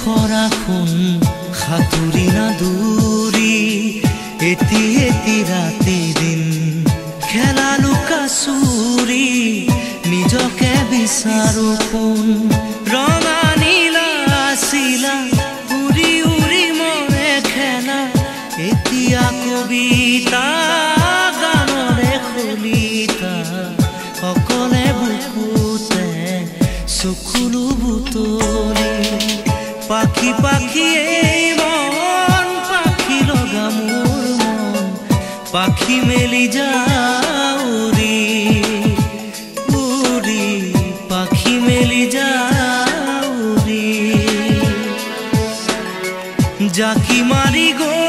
খৰা খুন সাঁতুৰি না দূৰি এটি এটি ৰাতি দিন খেলা লুকা চুৰি নিজকে বিচাৰো কোন ৰঙা নীলা আছিলা উৰি উৰি মৰে খেলা এতিয়া কবিতা গানৰে খলিতা অকলে বুকুতে চকুলো বুটলি পাখি পাখি এই মন পাখি লগা মোৰ মন পাখি মেলি যাউৰি উৰি পাখি মেলি যাউৰি জাকি মাৰি গৈ